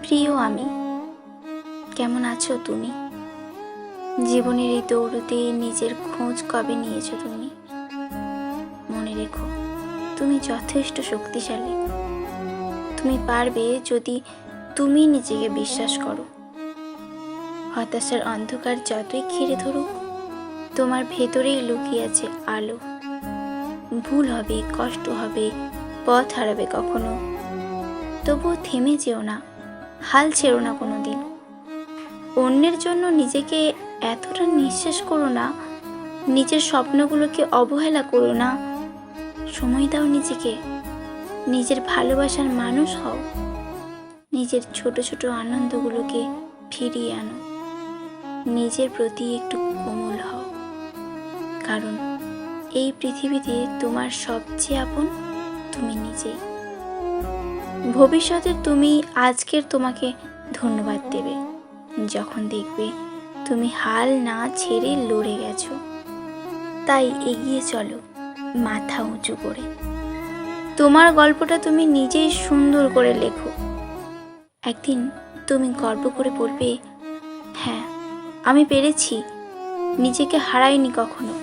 প্রিয় আমি, কেমন আছো তুমি? জীবনের এই দৌড়তে নিজের খোঁজ কবে নিয়েছো তুমি? মনে রেখো, তুমি যথেষ্ট শক্তিশালী। তুমি পারবে যদি তুমি নিজেকে বিশ্বাস করো। হতাশার অন্ধকার যতই ঘিরে ধরুক, তোমার ভেতরেই লুকিয়ে আছে আলো। ভুল হবে, কষ্ট হবে, পথ হারাবে কখনো, তবুও থেমে যেও না, হাল ছেড়ো না কোনো দিন। অন্যের জন্য নিজেকে এতটা নিঃশেষ করো না, নিজের স্বপ্নগুলোকে অবহেলা করো না। সময় দাও নিজেকে, নিজের ভালোবাসার মানুষ হও। নিজের ছোট ছোট আনন্দগুলোকে ফিরিয়ে আনো। নিজের প্রতি একটু কোমল হও, কারণ এই পৃথিবীতে তোমার সবচেয়ে আপন তুমি নিজেই। ভবিষ্যতে তুমি আজকের তোমাকে ধন্যবাদ দেবে যখন দেখবে তুমি হাল না ছেড়ে লড়ে গেছো। তাই এগিয়ে চলো মাথা উঁচু করে। তোমার গল্পটা তুমি নিজেই সুন্দর করে লেখো। একদিন তুমি গর্ব করে বলবে, হ্যাঁ আমি পেরেছি, নিজেকে হারাইনি কখনো।